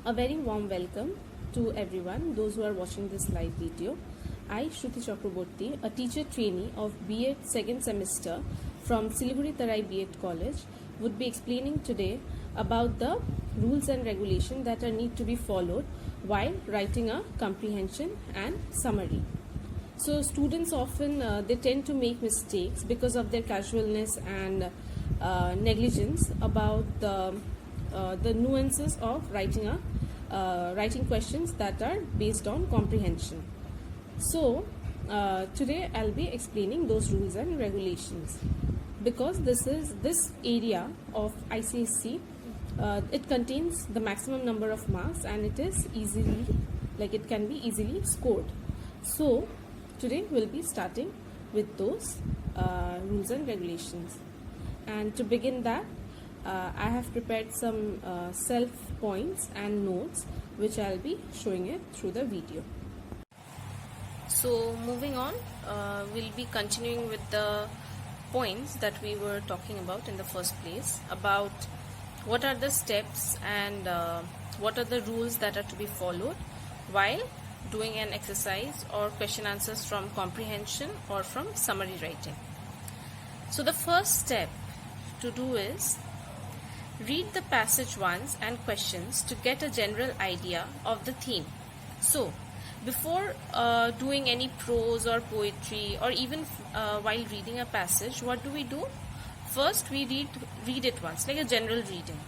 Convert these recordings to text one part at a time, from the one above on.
A very warm welcome to everyone, those who are watching this live video. I, Shruti Chakraborty, a teacher trainee of B.Ed second semester from Siliguri Tarai B.Ed College, would be explaining today about the rules and regulations that are need to be followed while writing a comprehension and summary. So students often they tend to make mistakes because of their casualness and negligence about the nuances of writing questions that are based on comprehension. So today I'll be explaining those rules and regulations because this area of ICSE it contains the maximum number of marks and it is it can be easily scored. So today we'll be starting with those rules and regulations, and to begin that I have prepared some self points and notes which I'll be showing it through the video. So moving on, we'll be continuing with the points that we were talking about in the first place, about what are the steps and what are the rules that are to be followed while doing an exercise or question answers from comprehension or from summary writing. So the first step to do is read the passage once and questions to get a general idea of the theme. So before doing any prose or poetry, or even while reading a passage, what do? First we read it once, like a general reading,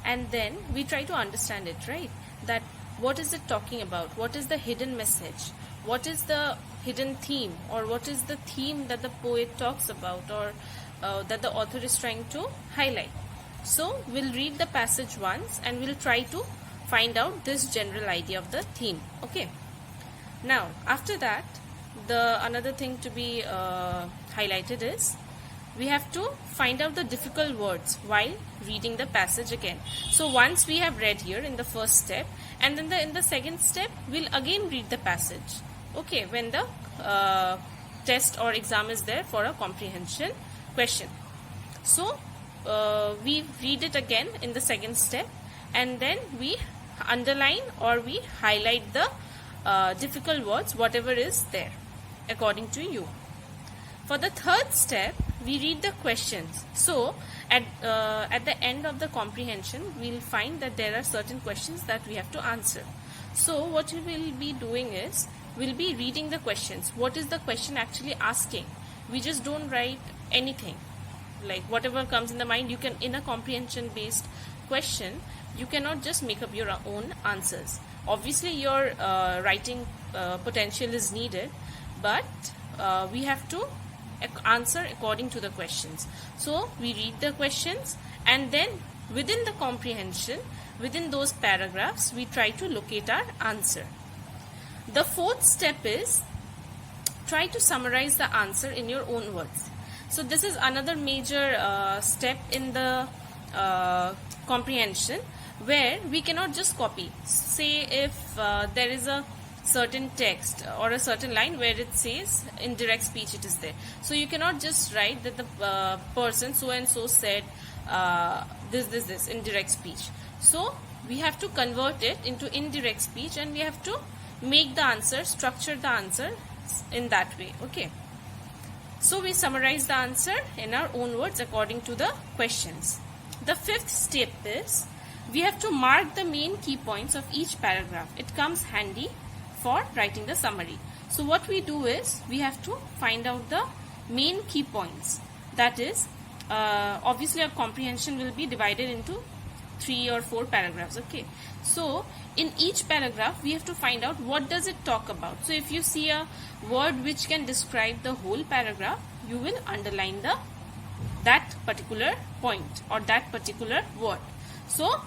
and then we try to understand it, right? That what is it talking about? What is the hidden message? What is the hidden theme, or what is the theme that the poet talks about, or that the author is trying to highlight? So we'll read the passage once and we'll try to find out this general idea of the theme. Okay. Now after that, the another thing to be highlighted is we have to find out the difficult words while reading the passage again. So once we have read here in the first step, and then in the second step we'll again read the passage, okay, when the test or exam is there for a comprehension question. So we read it again in the second step, and then we underline or we highlight the difficult words, whatever is there according to you. For the third step, we read the questions. So at the end of the comprehension, we'll find that there are certain questions that we have to answer. So what we will be doing is we'll be reading the questions. What is the question actually asking? We just don't write anything, like whatever comes in the mind. You can, in a comprehension based question, you cannot just make up your own answers. Obviously your writing potential is needed, but we have to answer according to the questions. So we read the questions, and then within the comprehension, within those paragraphs, we try to locate our answer. The fourth step is try to summarize the answer in your own words. So this is another major step in the comprehension, where we cannot just copy. Say if there is a certain text or a certain line where it says in direct speech it is there, so you cannot just write that the person so and so said this in direct speech. So we have to convert it into indirect speech, and we have to make the answer, structure the answer in that way. Okay. So we summarize the answer in our own words according to the questions. The fifth step is we have to mark the main key points of each paragraph. It comes handy for writing the summary. So what we do is we have to find out the main key points. That is, obviously our comprehension will be divided into 3 or 4 paragraphs. Okay. So in each paragraph we have to find out what does it talk about. So if you see a word which can describe the whole paragraph, you will underline that particular point or that particular word. So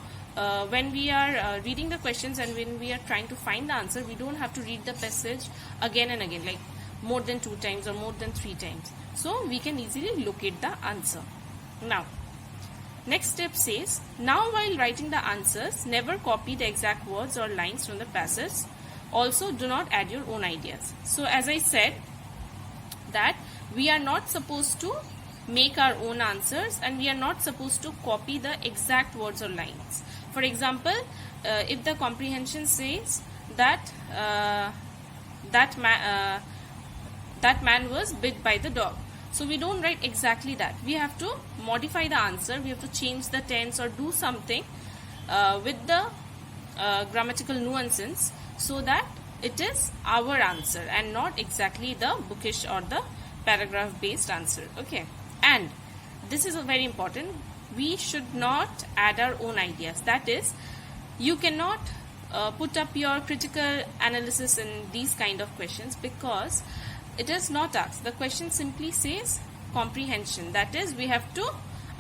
when we are reading the questions and when we are trying to find the answer, we don't have to read the passage again and again, like more than 2 times or more than 3 times. So we can easily locate the answer. Now, next step says, now while writing the answers, never copy the exact words or lines from the passage. Also, do not add your own ideas. So as I said, that we are not supposed to make our own answers, and we are not supposed to copy the exact words or lines. For example, if the comprehension says that that man was bit by the dog. So we don't write exactly that. We have to modify the answer. We have to change the tense or do something with the grammatical nuances so that it is our answer and not exactly the bookish or the paragraph based answer. Okay, and this is very important. We should not add our own ideas. That is, you cannot put up your critical analysis in these kind of questions because it is not asked. The question simply says comprehension. That is, we have to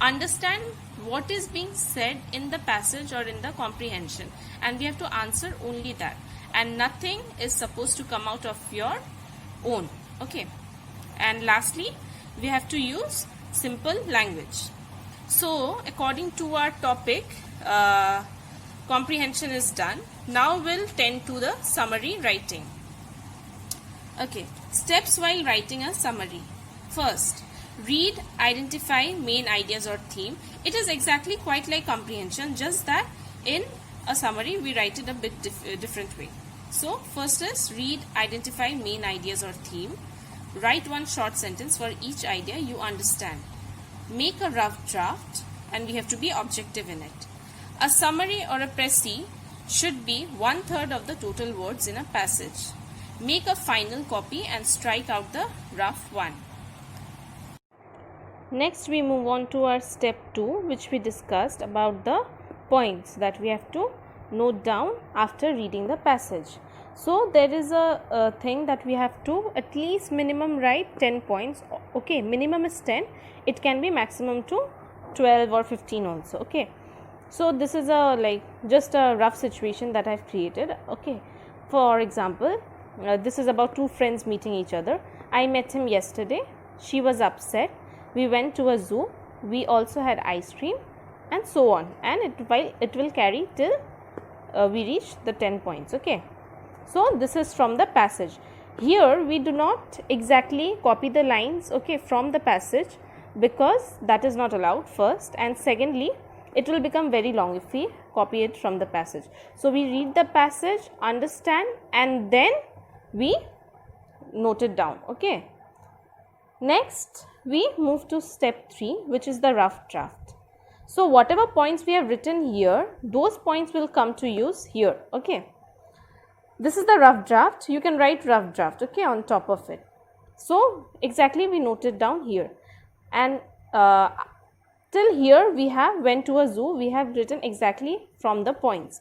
understand what is being said in the passage or in the comprehension, and we have to answer only that, and nothing is supposed to come out of your own. Okay, and lastly, we have to use simple language. So according to our topic, comprehension is done. Now we'll tend to the summary writing. Okay, steps while writing a summary. First, read, identify main ideas or theme. It is exactly quite like comprehension, just that in a summary we write it a bit different way. So first is read, identify main ideas or theme. Write one short sentence for each idea you understand. Make a rough draft, and we have to be objective in it. A summary or a précis should be 1/3 of the total words in a passage. Make a final copy and strike out the rough one. Next we move on to our step 2, which we discussed about the points that we have to note down after reading the passage. So there is a thing that we have to at least minimum write 10 points. Okay, minimum is 10. It can be maximum to 12 or 15 also. Okay, so this is a just a rough situation that I've created. Okay, for example, this is about two friends meeting each other. I met him yesterday. She was upset. We went to a zoo. We also had ice cream, and so on. And it will carry till we reach the 10 points. Okay, so this is from the passage. Here we do not exactly copy the lines, okay, from the passage, because that is not allowed, first, and secondly, it will become very long if we copy it from the passage. So we read the passage, understand, and then we note it down. Okay, next we move to step 3, which is the rough draft. So whatever points we have written here, those points will come to use here. Okay, this is the rough draft. You can write rough draft, okay, on top of it. So exactly we note it down here, and till here we have went to a zoo. We have written exactly from the points.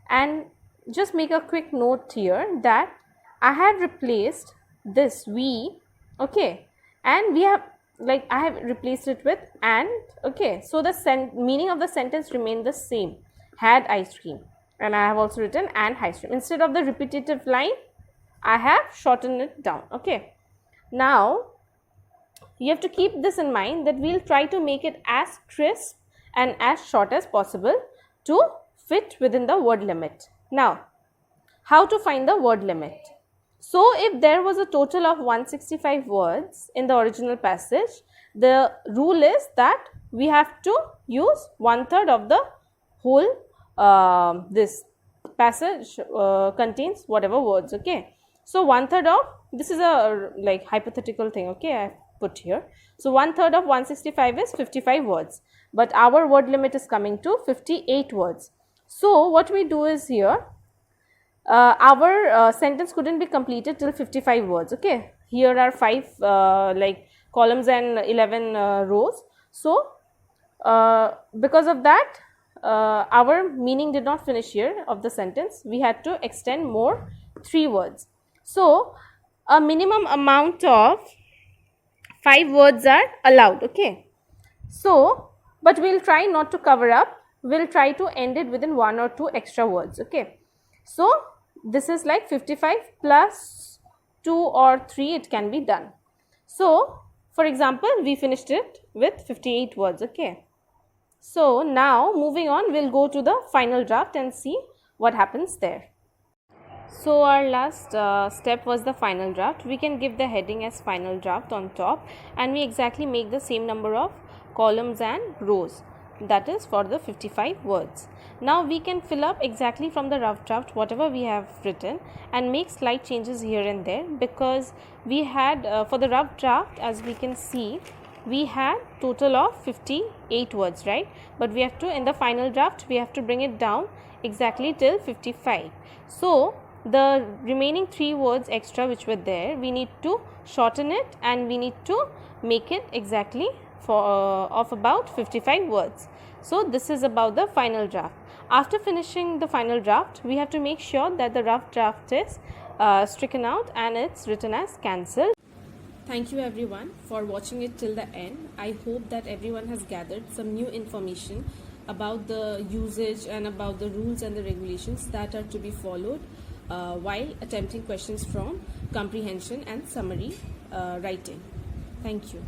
And just make a quick note here that I have replaced this we, okay, and we have I have replaced it with and. Okay, so the meaning of the sentence remained the same, had ice cream, and I have also written and ice cream. Instead of the repetitive line, I have shortened it down. Okay, now you have to keep this in mind that we'll try to make it as crisp and as short as possible to fit within the word limit. Now, how to find the word limit? So if there was a total of 165 words in the original passage, the rule is that we have to use 1/3 of the whole this passage contains whatever words. Okay, so 1/3 of, this is a hypothetical thing, okay, I have put here. So 1/3 of 165 is 55 words, but our word limit is coming to 58 words. So what we do is here, our sentence couldn't be completed till 55 words. Okay, here are 5 columns and 11 rows. So because of that, our meaning did not finish here of the sentence. We had to extend more 3 words. So a minimum amount of 5 words are allowed. Okay, so but we'll try not to cover up. We'll try to end it within 1 or 2 extra words. Okay, so this is like 55 plus 2 or 3, it can be done. So for example, we finished it with 58 words. Okay, so now moving on, we'll go to the final draft and see what happens there. So our last step was the final draft. We can give the heading as final draft on top, and we exactly make the same number of columns and rows. that is for the 55 words. Now we can fill up exactly from the rough draft whatever we have written and make slight changes here and there, because we had for the rough draft, as we can see, we had total of 58 words, right? But we have to, in the final draft, we have to bring it down exactly till 55. So the remaining 3 words extra which were there, we need to shorten it and we need to make it exactly for of about 55 words. So this is about the final draft. After finishing the final draft, we have to make sure that the rough draft is stricken out and it's written as cancelled. Thank you everyone for watching it till the end. I hope that everyone has gathered some new information about the usage and about the rules and the regulations that are to be followed while attempting questions from comprehension and summary writing. Thank you.